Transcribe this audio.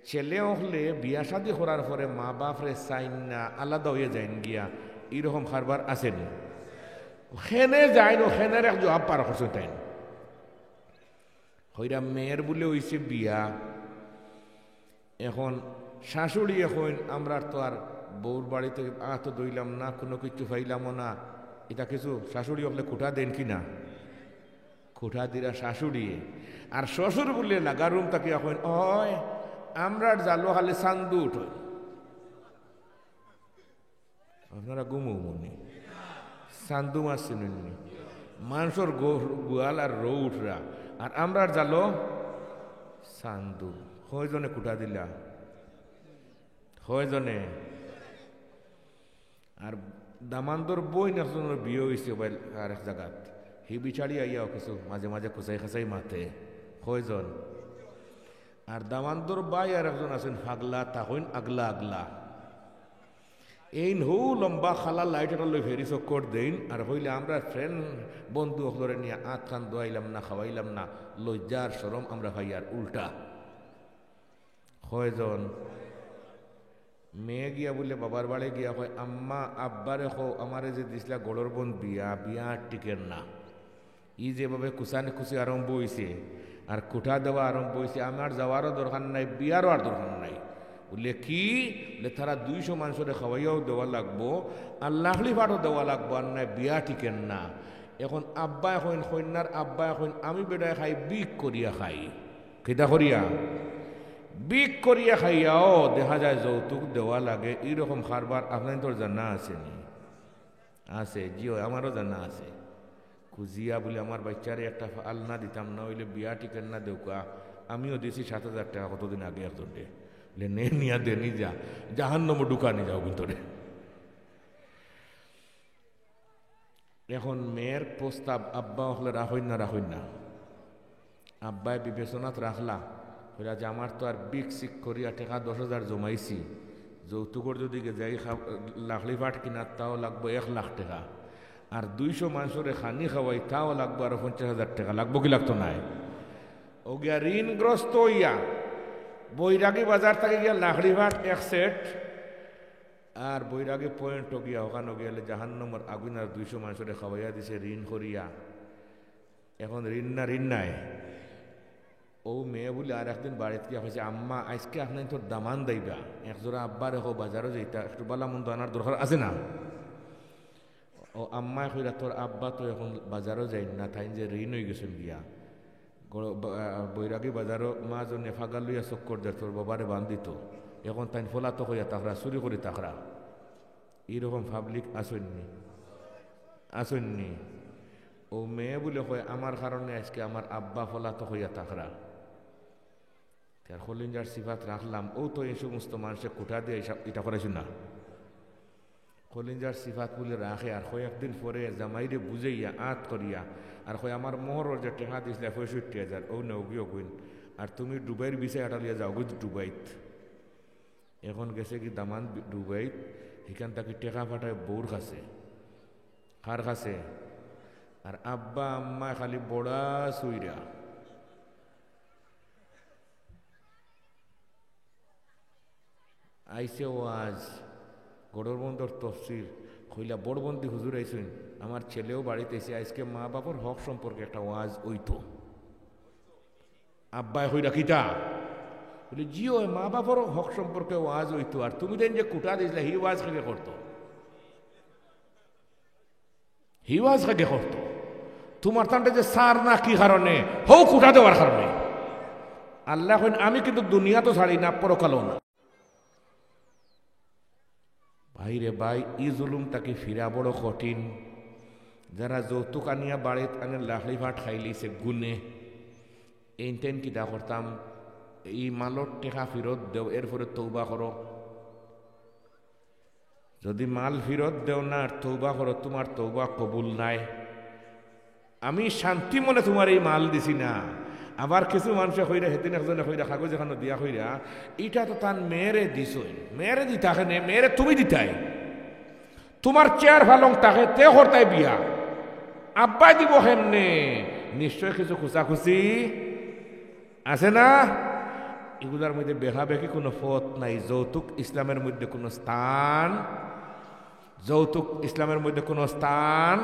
ছেলে হলে বিয়া শাদি করার পরে মা বাপরে চাইন না আলাদা হয়ে যাইন গিয়া এরকম কারবার আসেনি সেনে যায় না সেনের এক জবাব পার করছে তাই হইরা মেয়ের বলে হইছে বিয়া এখন শাশুড়ি এখন আমরা তো আর বউর বাড়িতে তো দইলাম না কোনো কিছু পাইলামও না এটা কিছু শাশুড়ি হলে খুঁটা দেন কি না খুঁটা দিরা শাশুড়ি আর শ্বশুর বলে লাগা রুম তাকে এখন হয় আমরা জালো খালি চান্দু উঠো আপনারা গুমু মনে চান্দু মাছ চিনেননি মানুষের গোয়াল আর রৌ উঠরা আর আমরা জালো চান্দু কয়জনে কুটা দিলা কয়জনে আর দামান্দর বই একজনের বিয়ে হয়েছে আর এক জায়গাত হি বিচারি আইয়াও কিছু মাঝে মাঝে খুচাই খাচাই মাতে কয়জন আর দামান্দর বাই আর একজন আছেন ফাগলা তাহইন আগলা আগলা এই হৌ লম্বা খালা লাইট এটা লই ফেরি চক্কর দেন আর হইলে আমরা ফ্রেন্ড বন্ধু হলরে নিয়ে আত খান দোয়াইলাম না খাওয়াইলাম না লজ্জার সরম আমরা ভাই আর উল্টা কয়জন মেয়ে গিয়া বলে বাবার বাড়ি গিয়া হয় আম্মা আব্বারে হো আমারে যে দিসলা গড়র বোন বিয়া বিয়া টিকেন না ই যেভাবে কুসানে খুশি আরম্ভ হয়েছে আর কুঠা দেওয়া আরম্ভ হয়েছে আমার যাওয়ারও দরকার নাই বিয়ারও আর দরকার নাই বলে কি বলে তারা 200 মানুষের খাওয়াইয়াও দেওয়া লাগবো আর লাখলি ভাটও দেওয়া লাগবো আর নাই বিয়া টিকেন না এখন আব্বা এখন কন্যার আব্বা এখন আমি বেড়ায় খাই বিক করিয়া খাই কেটা করিয়া বিক করিয়া খাইয়াও দেখা যায় যৌতুক দেওয়া লাগে এইরকম কারবার আপনার তোর জানা আছে নি আছে জিও আমারও জানা আছে খুঁজিয়া বলে আমার বাচ্চারে একটা আলনা দিতাম না হইলে বিয়া টিকেন না দেউকা আমিও দিয়েছি 7,000 টাকা কতদিন আগে একজন ডে বলে নে নিয়া দে নি যা জাহান্নাম ঢুকানি যাও ভিতরে এখন মেয়ের প্রস্তাব আব্বা হলে রাখইন না আব্বায় বিবেচনাত রাখলা হইলা যে আমার তো আর বিক সিক করিয়া টাকা 10,000 জমাইছি যৌতুকর যদি যাই লাখলি ফাট কিনা তাও লাগবো 1 লাখ টাকা আর 200 মানুষের খানি খাওয়াই তাও লাগবো আরো 50,000 টাকা লাগবো কি লাগতো নাই ও গিয়া ঋণগ্রস্ত হইয়া বৈরাগী বাজার থেকে গিয়া লাখড়ি ভাট 1 সেট আর বৈরাগী পয়েন্ট গিয়া ওখানে গেলে জাহান্নামের আগুন আর 200 মানুষের খাওয়াইয়া দিছে ঋণ করিয়া এখন ঋণ নাই ও মেয়ে বলে আর একদিন বাড়িতে গিয়া হয়েছে আম্মা আজকে আপনার তোর দামান দেইবা একজোড়া আব্বা রেখো বাজারও যেটা একটু বালা মন্দ আনার দরকার আছে না ও আম্মা কইরা তোর আব্বা তো এখন বাজারও যাই না তাই যে ঋণ হয়ে গেছেন গিয়া বৈরাগী বাজারও মা জনে ফাগাল লইয়া চক্কর দেয় তোর বাবারে বান্ধিত এখন তাই ফোলা তো হইয়া তাকরা চুরি করি তাকরা এইরকম পাবলিক আসেননি ও মেয়ে বলে হয় আমার কারণে আজকে আমার আব্বা ফোলা তো হইয়া তাকরা তার খলিঞ্জার সিফাত রাখলাম ও তো এই সমস্ত মানুষের কোঠা দিয়ে এটা করেছি না খলিঞ্জার সিফাত বলে রাখে আর কয়েকদিন পরে জামাইরে বুঝাইয়া আত করিয়া আর কয় আমার মোহরের যে টেকা দিয়েছিল 65,000 ও নৌগিও কইন আর তুমি ডুবাইয়ের বিষয় আটালিয়া যাও গই ডুবাইত এখন গেছে কি দামান ডুবাইত সেখান থেকে টেকা ফাটায় বউর কাছে কার কাছে আর আব্বা আম্মা খালি বড়া সুইরা আইসে ওয়াজ গড়র বন্দর তফসির কইলা বড়বন্দি হুজুর আইসেন আমার ছেলেও বাড়িতে এসে আজকে মা বাবার হক সম্পর্কে একটা ওয়াজ ওইতো আব্বাই হইরা কিতা বলে জিও মা বাবার হক সম্পর্কে ওয়াজ ওইতো আর তুমি দেন যে কুটা দিয়েছিলে হি ওয়াজ কাকে করতো তোমার তান্ডে যে সার না কি কারণে হৌ কুটা দেওয়ার কারণে আল্লাহ আমি কিন্তু দুনিয়া তো ছাড়ি না পরকালও না ভাই রে ভাই ই জুলুম তাকে ফিরা বড় কঠিন যারা যৌতুক আনিয়া বাড়িত আনে লাখড়ি ভাট খাইলিছে গুনে এইটেন কিতা করতাম এই মালর টেকা ফিরত দেও এরপরে তৌবা করো যদি মাল ফিরত দেও না তৌবা করো তোমার তৌবা কবুল নাই আমি শান্তি মনে তোমার এই মাল দিছি না আবার কিছু মানুষে হইরা সেদিন একজনে হইরা কাগজ এখানে দিয়া হইরা এটা তো তার মেয়েরে দিস মেয়েরে দিতাকে নে মেয়েরে তুমি দিতাই তোমার চেয়ার ভালং তাকে তে হরতাই বিয়া আব্বাই দিব হেমনে নিশ্চয় কিছু খুচাখুচি আছে না এগুলার মধ্যে বেহাবেকি কোনো পথ নাই। যৌতুক ইসলামের মধ্যে কোনো স্থান, যৌতুক ইসলামের মধ্যে কোনো স্থান